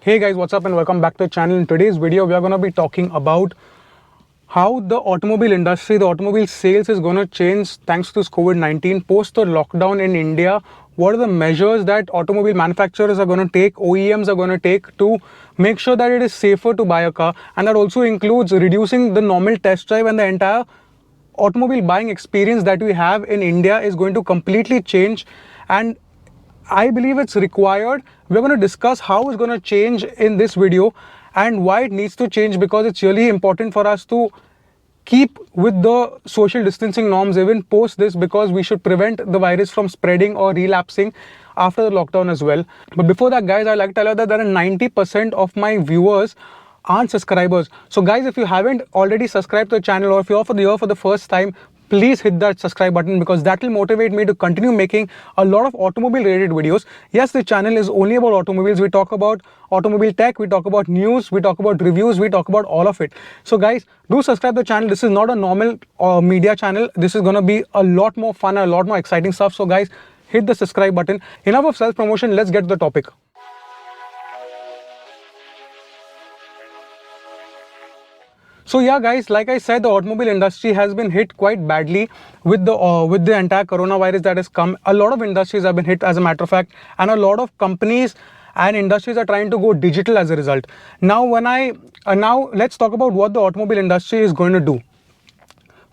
Hey guys, what's up and welcome back to the channel. In today's video, we are going to be talking about how the automobile industry, the automobile sales is going to change thanks to this COVID-19 post the lockdown in India. What are the measures that automobile manufacturers are going to take, OEMs are going to take to make sure that it is safer to buy a car, and that also includes reducing the normal test drive, and the entire automobile buying experience that we have in India is going to completely change. And I believe it's required. We're going to discuss how it's going to change in this video and why it needs to change, because it's really important for us to keep with the social distancing norms even post this, because we should prevent the virus from spreading or relapsing after the lockdown as well. But before that, guys, I'd like to tell you that there are 90% of my viewers aren't subscribers. So guys, if you haven't already subscribed to the channel, or if you're here for the first time, please hit that subscribe button, because that will motivate me to continue making a lot of automobile related videos. Yes, the channel is only about automobiles. We talk about automobile tech, we talk about news, we talk about reviews, we talk about all of it. So guys, do subscribe to the channel. This is not a normal media channel. This is going to be a lot more fun and a lot more exciting stuff. So guys, hit the subscribe button. Enough of self promotion, let's get to the topic. So yeah, guys, like I said, the automobile industry has been hit quite badly with the entire coronavirus that has come. A lot of industries have been hit, as a matter of fact, and a lot of companies and industries are trying to go digital as a result. Now, now let's talk about what the automobile industry is going to do.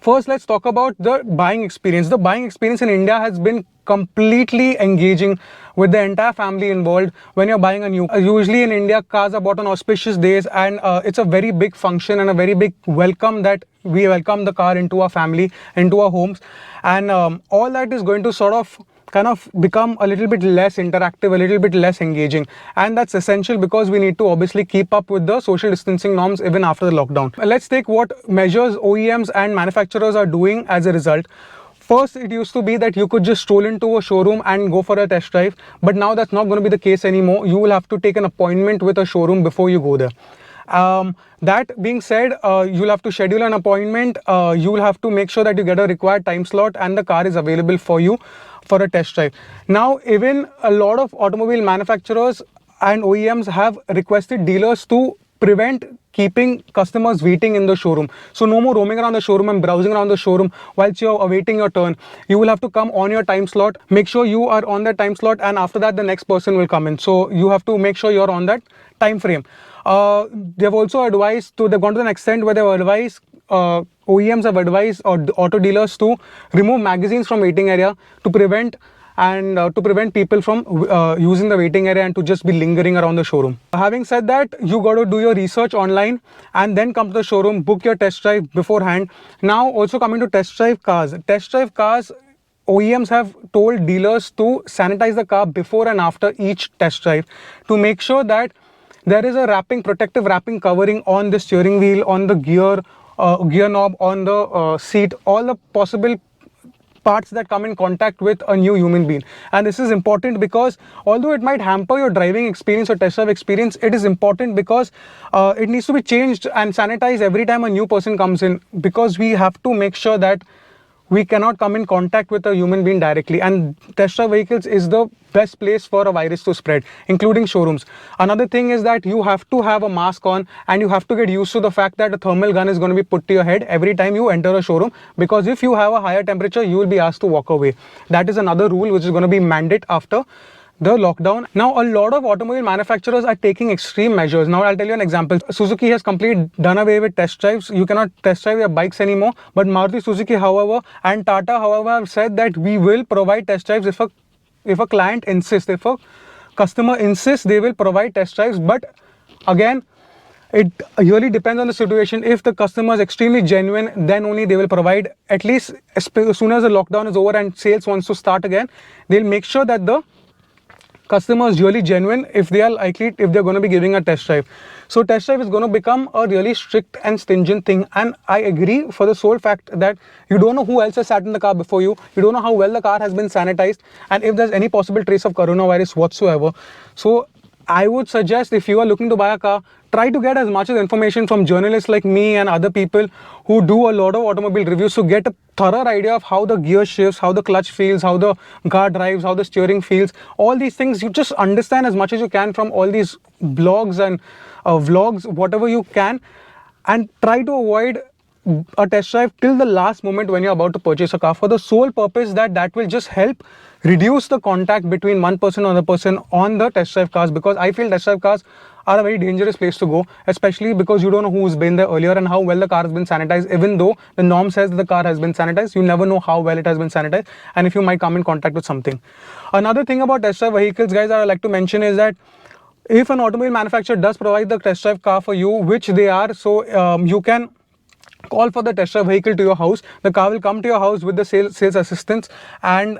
First, let's talk about the buying experience. The buying experience in India has been completely engaging with the entire family involved. When you're buying a new, usually in India, cars are bought on auspicious days, and it's a very big function and a very big welcome that we welcome the car into our family, into our homes, and all that is going to sort of kind of become a little bit less interactive, a little bit less engaging, and that's essential because we need to obviously keep up with the social distancing norms even after the lockdown. Let's take what measures OEMs and manufacturers are doing as a result. First, it used to be that you could just stroll into a showroom and go for a test drive, but now that's not going to be the case anymore. You will have to take an appointment with a showroom before you go there. That being said, you'll have to schedule an appointment. You will have to make sure that you get a required time slot and the car is available for you for a test drive. Now, even a lot of automobile manufacturers and OEMs have requested dealers to prevent keeping customers waiting in the showroom. So no more roaming around the showroom and browsing around the showroom whilst you're awaiting your turn. You will have to come on your time slot. Make sure you are on that time slot, and after that the next person will come in. So you have to make sure you're on that time frame. They've also advised they've gone to an extent where they've advised OEMs have advised auto dealers to remove magazines from waiting area to prevent people from using the waiting area and to just be lingering around the showroom. Having said that, you got to do your research online and then come to the showroom, book your test drive beforehand. Now, also coming to test drive cars. OEMs have told dealers to sanitize the car before and after each test drive to make sure that there is a protective wrapping covering on the steering wheel, on the gear knob, on the seat, all the possible parts that come in contact with a new human being. And this is important because although it might hamper your driving experience or test drive experience, it is important because it needs to be changed and sanitized every time a new person comes in, because we have to make sure that we cannot come in contact with a human being directly, and test drive vehicles is the best place for a virus to spread, including showrooms. Another thing is that you have to have a mask on, and you have to get used to the fact that a thermal gun is going to be put to your head every time you enter a showroom, because if you have a higher temperature, you will be asked to walk away. That is another rule which is going to be mandate after the lockdown. Now, a lot of automobile manufacturers are taking extreme measures. Now, I'll tell you an example. Suzuki has completely done away with test drives. You cannot test drive your bikes anymore. But Maruti Suzuki, however, and Tata, however, have said that we will provide test drives if a client insists. If a customer insists, they will provide test drives. But again, it really depends on the situation. If the customer is extremely genuine, then only they will provide. At least as soon as the lockdown is over and sales wants to start again, they'll make sure that the customer is really genuine if they're going to be giving a test drive. So test drive is going to become a really strict and stringent thing, and I agree for the sole fact that you don't know who else has sat in the car before you don't know how well the car has been sanitized, and if there's any possible trace of coronavirus whatsoever. So I would suggest, if you are looking to buy a car, try to get as much as information from journalists like me and other people who do a lot of automobile reviews to get a thorough idea of how the gear shifts, how the clutch feels, how the car drives, how the steering feels. All these things you just understand as much as you can from all these blogs and vlogs, whatever you can, and try to avoid a test drive till the last moment when you're about to purchase a car, for the sole purpose that that will just help reduce the contact between one person and another person on the test drive cars. Because I feel test drive cars are a very dangerous place to go, especially because you don't know who's been there earlier and how well the car has been sanitized. Even though the norm says that the car has been sanitized, you never know how well it has been sanitized and if you might come in contact with something. Another thing about test drive vehicles, guys, that I like to mention is that if an automobile manufacturer does provide the test drive car for you, which they are, so you can call for the test drive vehicle to your house. The car will come to your house with the sales assistants, and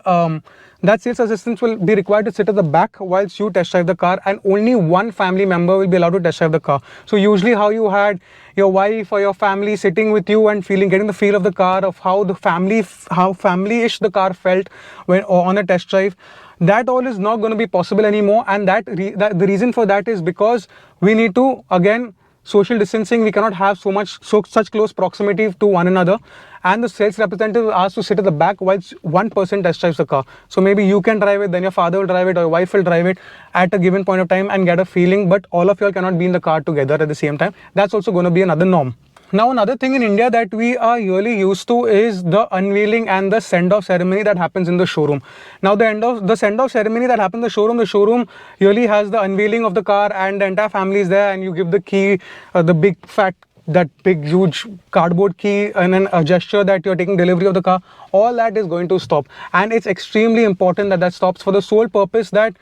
that sales assistants will be required to sit at the back whilst you test drive the car, and only one family member will be allowed to test drive the car. So usually how you had your wife or your family sitting with you and getting the feel of the car, of how family-ish the car felt when on a test drive, that all is not going to be possible anymore. And the reason for that is because we need to, again, social distancing. We cannot have such close proximity to one another, and the sales representative is asked to sit at the back whilst one person test drives the car. So maybe you can drive it, then your father will drive it, or your wife will drive it at a given point of time and get a feeling, but all of you all cannot be in the car together at the same time. That's also going to be another norm. Now, another thing in India that we are really used to is the unveiling and the send-off ceremony that happens in the showroom. Now, the send-off ceremony that happens in the showroom really has the unveiling of the car and the entire family is there, and you give the key, the big fat, that big huge cardboard key, and then a gesture that you're taking delivery of the car. All that is going to stop, and it's extremely important that that stops, for the sole purpose that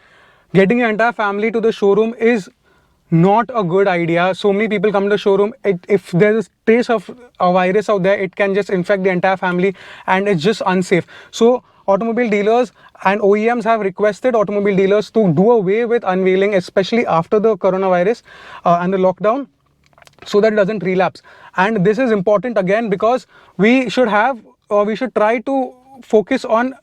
getting your entire family to the showroom is not a good idea. So many people come to the showroom. If there's a trace of a virus out there, it can just infect the entire family, and it's just unsafe. So automobile dealers and OEMs have requested automobile dealers to do away with unveiling, especially after the coronavirus and the lockdown, so that it doesn't relapse. And this is important again because we should try to focus on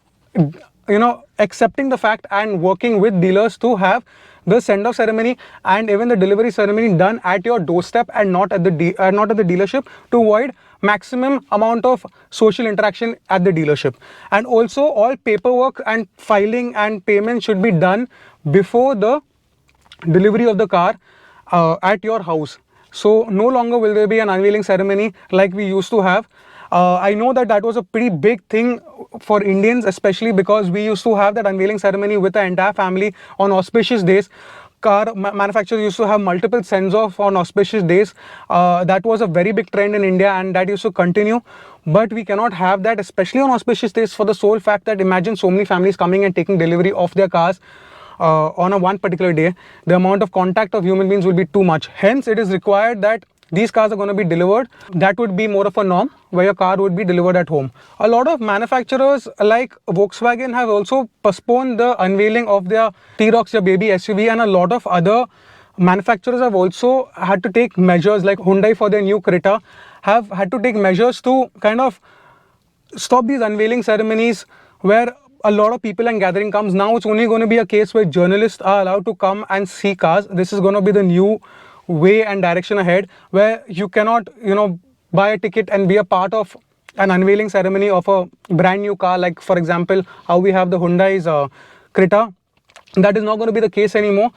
accepting the fact and working with dealers to have the send-off ceremony and even the delivery ceremony done at your doorstep and not at the dealership, to avoid maximum amount of social interaction at the dealership. And also, all paperwork and filing and payment should be done before the delivery of the car at your house. So no longer will there be an unveiling ceremony like we used to have. I know that was a pretty big thing for Indians, especially because we used to have that unveiling ceremony with the entire family on auspicious days. Car manufacturers used to have multiple sends-off on auspicious days. That was a very big trend in India, and that used to continue. But we cannot have that, especially on auspicious days, for the sole fact that imagine so many families coming and taking delivery of their cars on a one particular day. The amount of contact of human beings will be too much. Hence, it is required that these cars are going to be delivered. That would be more of a norm, where your car would be delivered at home. A lot of manufacturers like Volkswagen have also postponed the unveiling of their T-Rocs, their baby SUV, and a lot of other manufacturers have also had to take measures, like Hyundai for their new Creta have had to take measures to kind of stop these unveiling ceremonies where a lot of people and gathering comes. Now it's only going to be a case where journalists are allowed to come and see cars. This is going to be the new way and direction ahead, where you cannot buy a ticket and be a part of an unveiling ceremony of a brand new car, like for example how we have the Hyundai's Creta. That is not going to be the case anymore,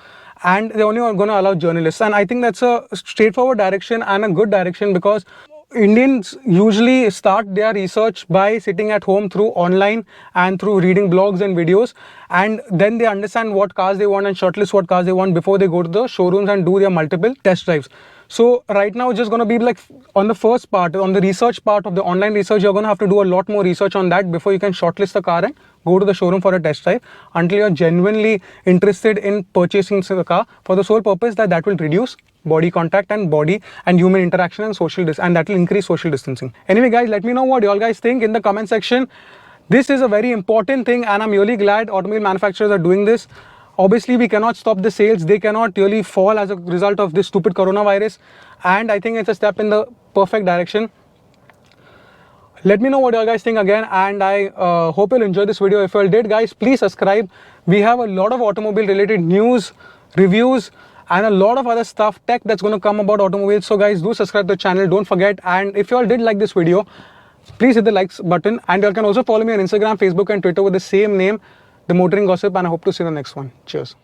and they're only going to allow journalists. And I think that's a straightforward direction and a good direction, because Indians usually start their research by sitting at home through online and through reading blogs and videos, and then they understand what cars they want and shortlist what cars they want before they go to the showrooms and do their multiple test drives. So right now it's just going to be like on the first part, on the research part of the online research, you're going to have to do a lot more research on that before you can shortlist the car and go to the showroom for a test drive, until you're genuinely interested in purchasing the car, for the sole purpose that that will reduce body contact and body and human interaction and and that will increase social distancing. Anyway guys, let me know what you all guys think in the comment section. This is a very important thing, and I'm really glad automobile manufacturers are doing this. Obviously we cannot stop the sales, they cannot really fall as a result of this stupid coronavirus, and I think it's a step in the perfect direction. Let me know what you guys think again, and I hope you'll enjoy this video. If you all did, guys, please subscribe. We have a lot of automobile related news, reviews, and a lot of other stuff, tech that's going to come about automobiles. So guys, do subscribe to the channel, don't forget. And if you all did like this video, please hit the likes button, and you can also follow me on Instagram, Facebook and Twitter with the same name, The Motoring Gossip, and I hope to see you in the next one. Cheers.